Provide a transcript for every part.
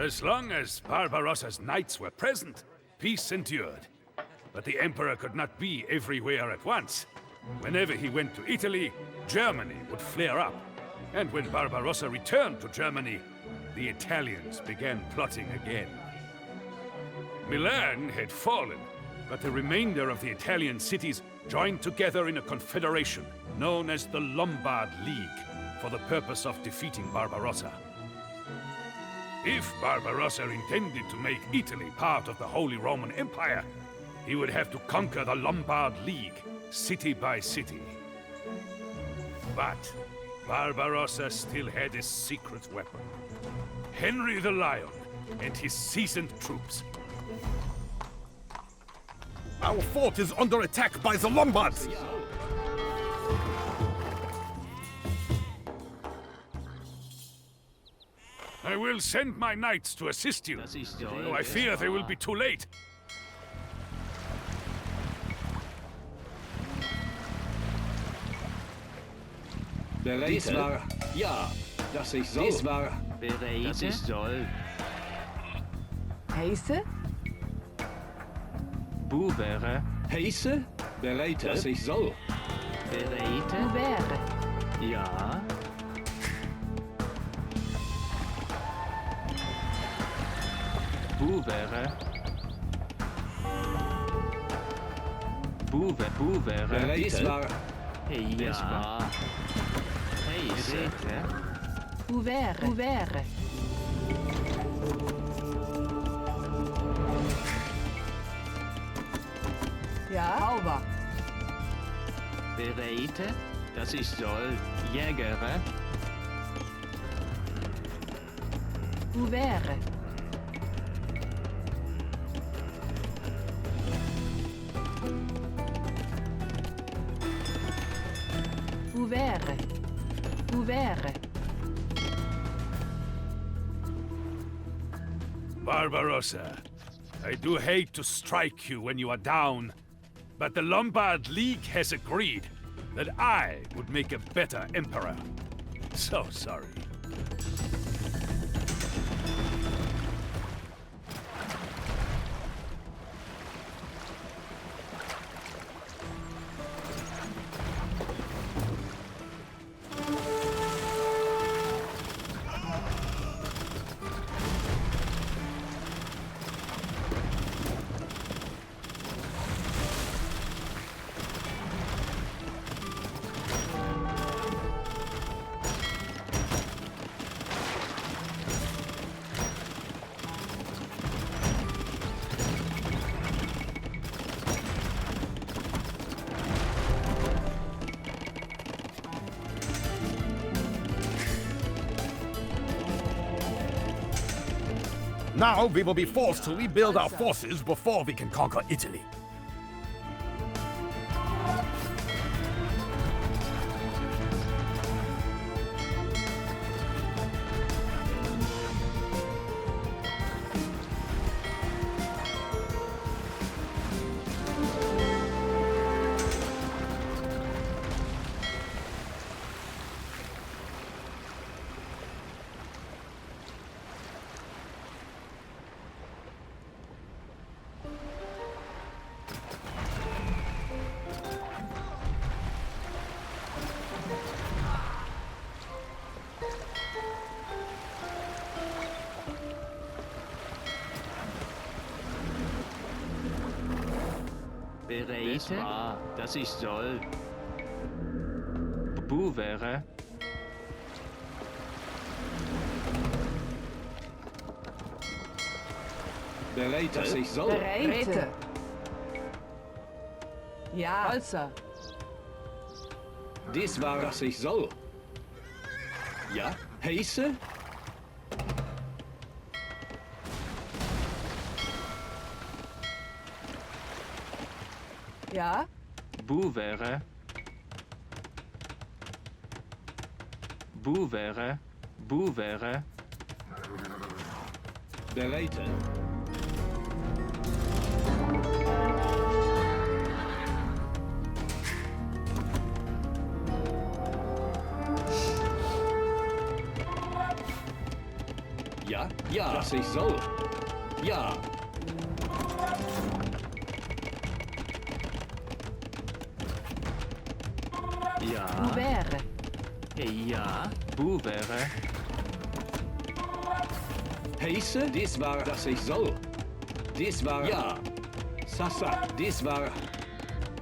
As long as Barbarossa's knights were present, peace endured. But the Emperor could not be everywhere at once. Whenever he went to Italy, Germany would flare up. And when Barbarossa returned to Germany, the Italians began plotting again. Milan had fallen, but the remainder of the Italian cities joined together in a confederation known as the Lombard League for the purpose of defeating Barbarossa. If Barbarossa intended to make Italy part of the Holy Roman Empire, he would have to conquer the Lombard League, city by city. But Barbarossa still had a secret weapon. Henry the Lion and his seasoned troops. Our fort is under attack by the Lombards! I will send my knights to assist you, though I fear they will be too late. Dies war, ja, dass ich soll. Dies war, dass ich soll. Heiße? Buvere. Heiße? Bereite. Dass ich soll. Bereite. Buvere. Ja. Buvere. Buvere. Dies war, ja. Heiße. Buvere. Buvere. Ja, sauber. Bereite, dass ich soll. Jägere. Buvere. Buvere. Buvere. Barbarossa, I do hate to strike you when you are down, but the Lombard League has agreed that I would make a better emperor. So sorry. Now we will be forced to rebuild our forces before we can conquer Italy. Bereite, dass ich soll. Buvere. Bereite, dass ich soll. Bereite. Ja. Holzer. Dies war, dass ich soll. Ja. Heiße? Ja. Buvere. Buvere. Buvere. Bereite. Ja, Ja, dass ich soll. Ja. Ja. Hoe wäre? Ja. Hoe wäre? Heiße, dies war, dass ich soll. Dies war, ja. Sasa, dies war,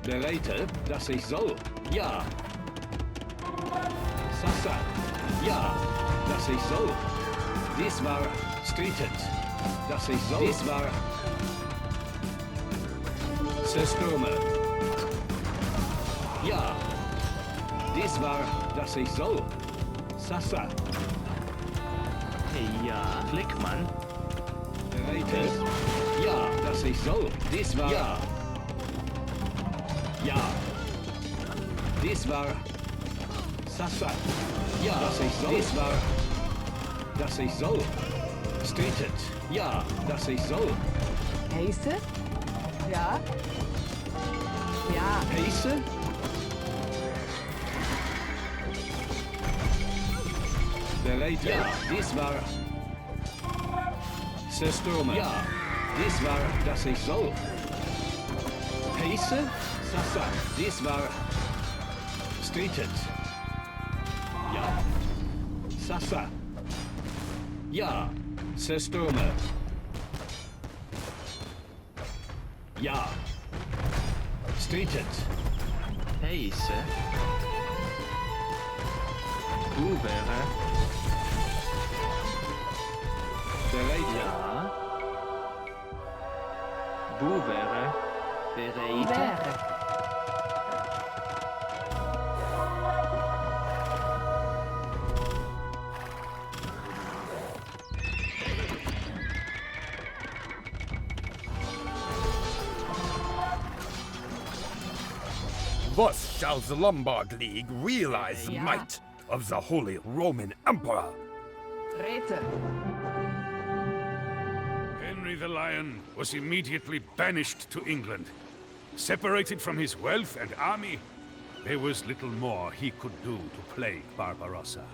bereite, dass ich soll. Ja. Sasa, ja, dass ich soll. Dies war, streetet, dass ich soll. Dies war, Systeme. Ja. Dies war, dass ich soll. Sasa. Ja. Klickmann. Bereitet? Ja, dass ich soll. Dies war... Ja. Ja. Dies war... Sasa. Ja, dass ich soll. Dies war... Dass ich soll. Streetet. Ja, dass ich soll. Heiße? Ja. Ja. Heiße? Bereit? Ja, dies war... Systeme. Ja, dies war, dass ich soll. Heiße? Sasa. Dies war... Streetet. Ja. Sasa. Ja. Systeme. Ja. Streetet. Heiße. Hoe wäre? Bereit? Ja. Hoe wäre? Hoe Bereite. wäre? Thus shall the Lombard League realize the Yeah. might of the Holy Roman Emperor. Räte. Henry the Lion was immediately banished to England. Separated from his wealth and army, there was little more he could do to plague Barbarossa.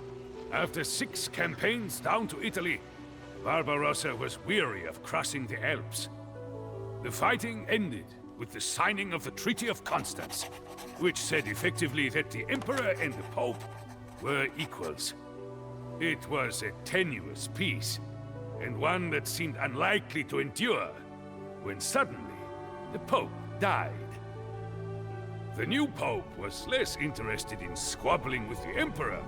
After 6 campaigns down to Italy, Barbarossa was weary of crossing the Alps. The fighting ended with the signing of the Treaty of Constance, which said effectively that the Emperor and the Pope were equals. It was a tenuous peace, and one that seemed unlikely to endure, when suddenly the Pope died. The new Pope was less interested in squabbling with the Emperor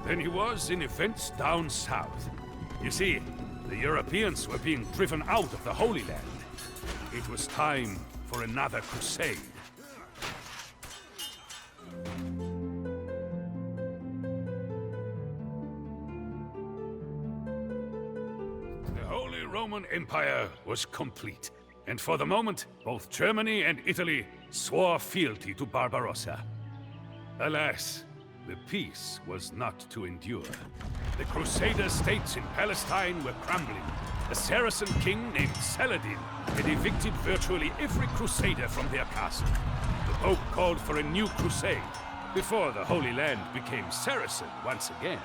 than he was in events down south. You see, the Europeans were being driven out of the Holy Land. It was time for another crusade. The Holy Roman Empire was complete, and for the moment, both Germany and Italy swore fealty to Barbarossa. Alas, the peace was not to endure. The Crusader states in Palestine were crumbling. A Saracen king named Saladin had evicted virtually every Crusader from their castle. The Pope called for a new crusade, before the Holy Land became Saracen once again.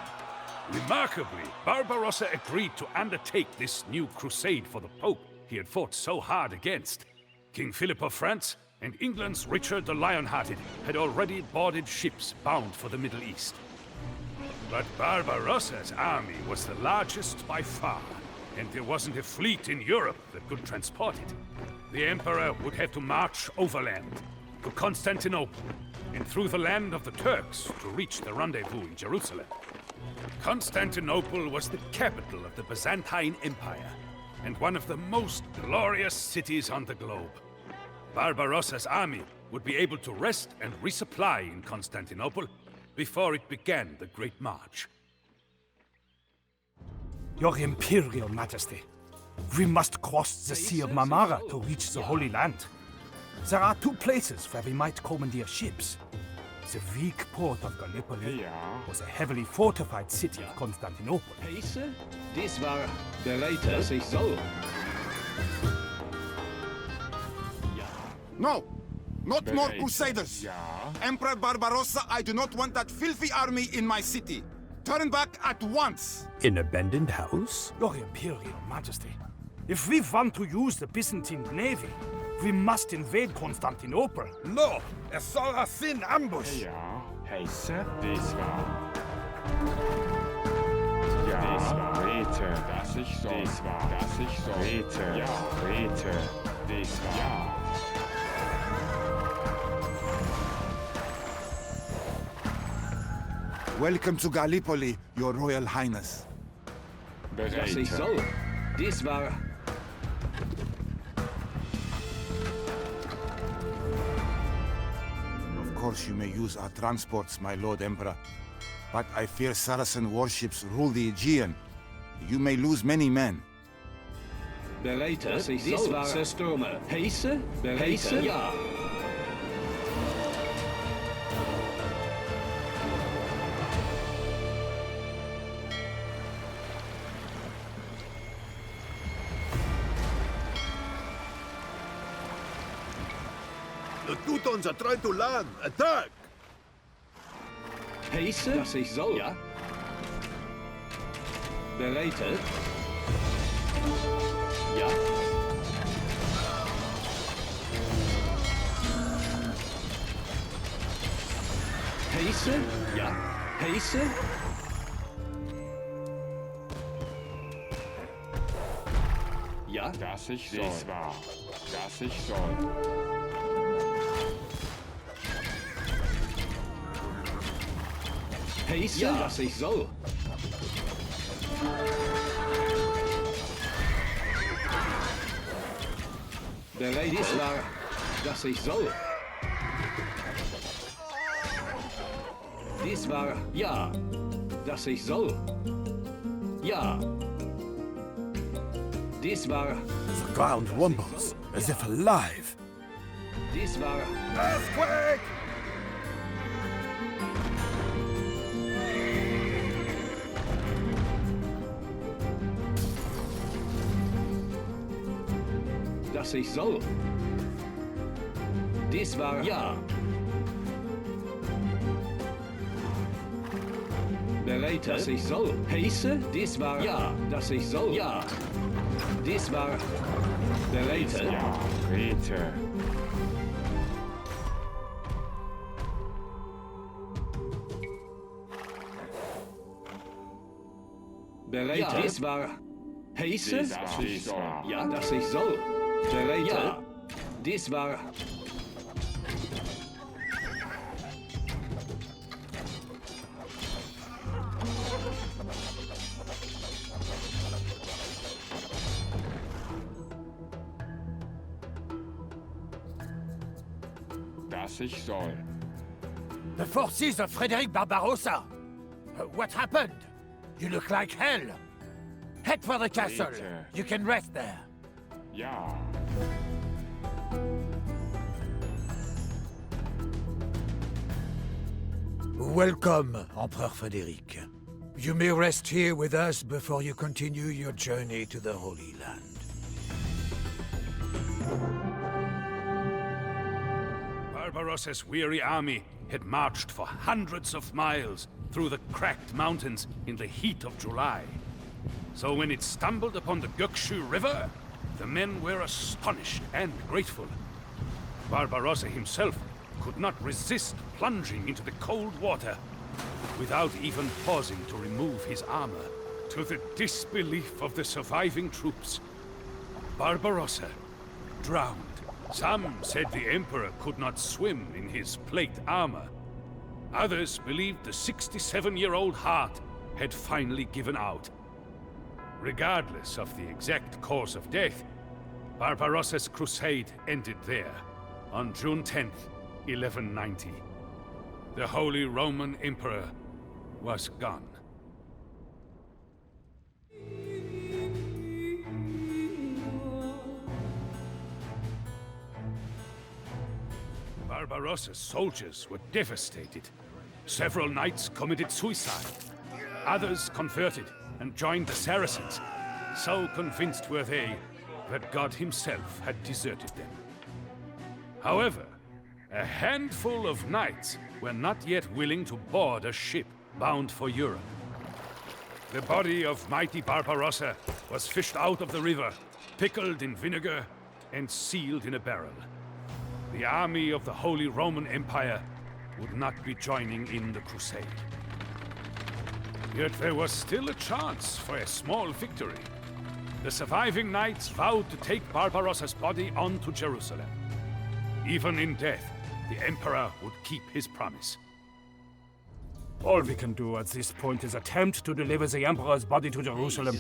Remarkably, Barbarossa agreed to undertake this new crusade for the Pope he had fought so hard against. King Philip of France and England's Richard the Lionhearted had already boarded ships bound for the Middle East. But Barbarossa's army was the largest by far, and there wasn't a fleet in Europe that could transport it. The Emperor would have to march overland to Constantinople and through the land of the Turks to reach the rendezvous in Jerusalem. Constantinople was the capital of the Byzantine Empire and one of the most glorious cities on the globe. Barbarossa's army would be able to rest and resupply in Constantinople before it began the Great March. Your Imperial Majesty, we must cross the Sea of Marmara to reach the Holy Land. There are 2 places where we might commandeer ships. The weak port of Gallipoli was a heavily fortified city of Constantinople. Heiße? Dies war bereit, dass ich soll. No! Not more Crusaders! Emperor Barbarossa, I do not want that filthy army in my city. Turn back at once! An abandoned house? Your Imperial Majesty, if we want to use the Byzantine navy, we must invade Constantinople. No! A Saracen ambush! Ja, heiße, das war. Ja, das war Rete, dass ich soll. Das war, dass ich soll. Rete, ja, Rete, das war. Ja. Welcome to Gallipoli, Your Royal Highness. Das ich Bereite. soll. Das war... Of course you may use our transports, my Lord Emperor. But I fear Saracen warships rule the Aegean. You may lose many men. Bereite, das ich soll. Das war... Zersturme. Heiße? Bereite? Ja. The Teutons are trying to land. Attack! Heiße? Das ich soll. Ja. Bereite? Ja. Heiße? Ja. Heiße? Ja. Dass ich soll. Das war, dass ich soll. Heiße? Ja. Das ich soll. Bereit ist war, dass ich soll. Dies war, ja, dass ich soll. Ja. Dies war, The ground rumbles, as if alive. dies war, Earthquake! dass ich soll. Dies war, ja. Bereit, dass ich soll. Heiße, dies war, ja, dass ich soll. Ja. Dies war, bereit. Ja, Rete. Bereit, ja. Dies war, heiße, Das ich soll. ja, dass ich soll. Bereit, ja. Dies war, Das ich soll. The forces of Frederick Barbarossa! What happened? You look like hell! Head for the castle! Bitte. You can rest there! Ja. Welcome, Emperor Frederick. You may rest here with us before you continue your journey to the Holy Land. Barbarossa's weary army had marched for hundreds of miles through the cracked mountains in the heat of July. So when it stumbled upon the Gökshu River, the men were astonished and grateful. Barbarossa himself could not resist plunging into the cold water without even pausing to remove his armor. To the disbelief of the surviving troops, Barbarossa drowned. Some said the Emperor could not swim in his plate armor. Others believed the 67-year-old heart had finally given out. Regardless of the exact cause of death, Barbarossa's crusade ended there, on June 10th, 1190. The Holy Roman Emperor was gone. Barbarossa's soldiers were devastated. Several knights committed suicide. Others converted and joined the Saracens. So convinced were they that God himself had deserted them. However, a handful of knights were not yet willing to board a ship bound for Europe. The body of mighty Barbarossa was fished out of the river, pickled in vinegar, and sealed in a barrel. The army of the Holy Roman Empire would not be joining in the crusade. Yet there was still a chance for a small victory. The surviving knights vowed to take Barbarossa's body on to Jerusalem. Even in death, the Emperor would keep his promise. All we can do at this point is attempt to deliver the Emperor's body to Jerusalem.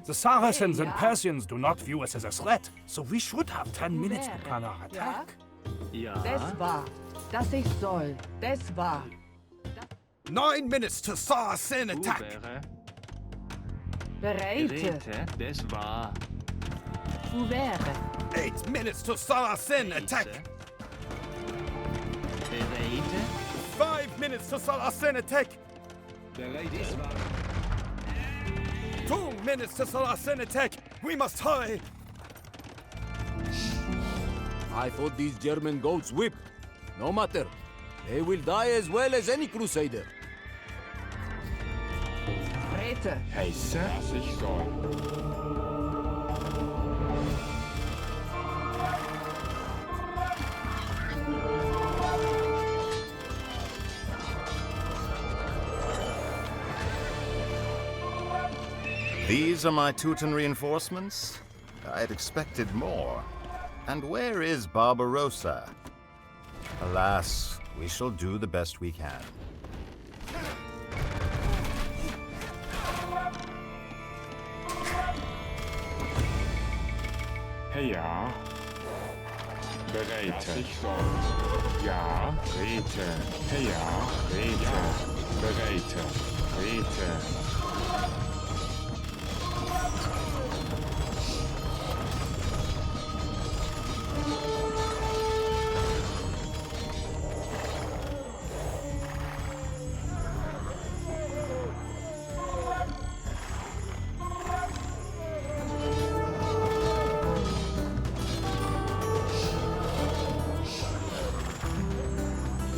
The Saracens and Persians do not view us as a threat, so we should have 10 minutes to plan our attack. Ja. Das war, dass ich soll. Das war. 9 minutes to Saracen Hoe attack. wäre? Bereite. Geräte, das war. Wo wäre? 8 minutes to Saracen attack. Geräte. 5 minutes to Saracen attack. Dies war 2 minutes to Saracen attack. We must hurry. I thought these German goats whip. No matter. They will die as well as any crusader. Räte. Heiße, dass ich soll. These are my Teuton reinforcements? I had expected more. And where is Barbarossa? Alas, we shall do the best we can. Ja. Bereite. Dass ich soll. Ja. Rete. Ja. Rete. Bereite. Rete.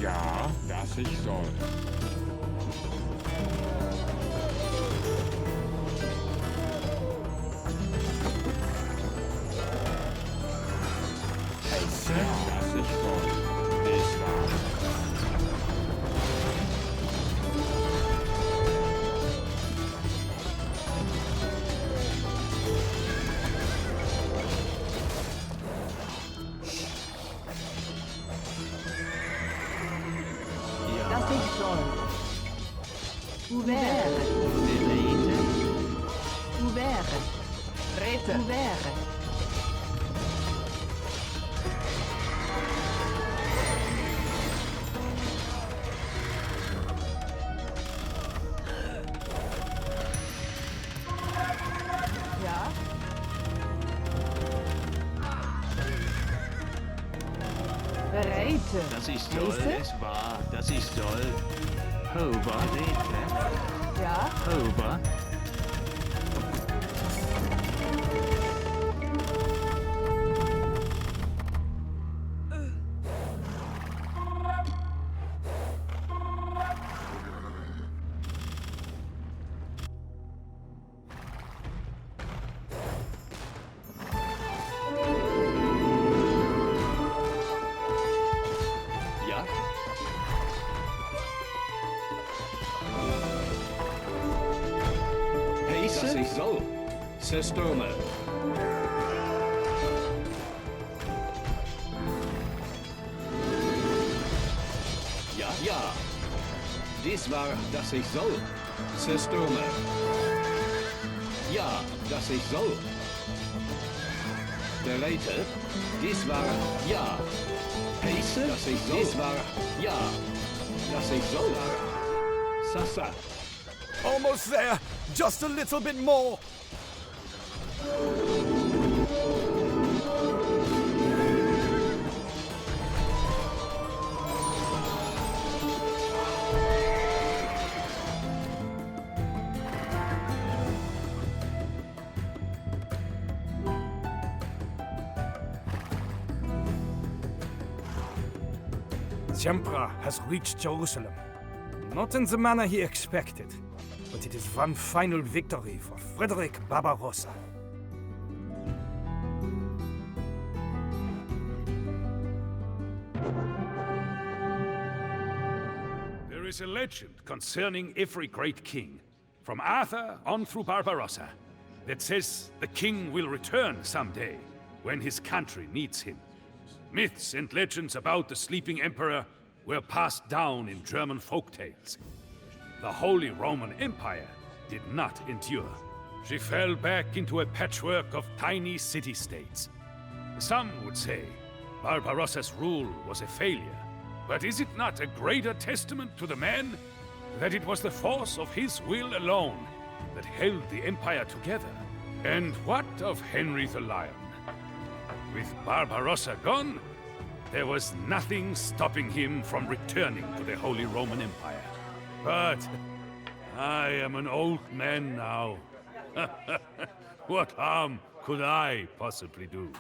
Ja, dass ich soll. Heiße, dass ich soll. Das war. Dass ich soll. Wo wäre? Geräte. Wo wäre? Räte. Wo wäre? Ja? Bereite. Das ist soll. Heiße? Das war. Das ist soll. Hover. Geräte. Ja? Hover. Ja. Heiße, dass ich soll. Zerstürme. Ja, ja. Dies war, dass ich soll. Zerstürme. Ja, dass ich soll. Bereite. Dies war, ja. Heiße, dass ich soll. Dies war, ja. Dass ich soll. Sasa. Almost there. Just a little bit more. The Emperor has reached Jerusalem. Not in the manner he expected. but it is one final victory for Frederick Barbarossa. There is a legend concerning every great king, from Arthur on through Barbarossa, that says the king will return someday when his country needs him. Myths and legends about the sleeping emperor were passed down in German folktales. The Holy Roman Empire did not endure. She fell back into a patchwork of tiny city-states. Some would say Barbarossa's rule was a failure. But is it not a greater testament to the man that it was the force of his will alone that held the empire together? And what of Henry the Lion? With Barbarossa gone, there was nothing stopping him from returning to the Holy Roman Empire. But I am an old man now. What harm could I possibly do?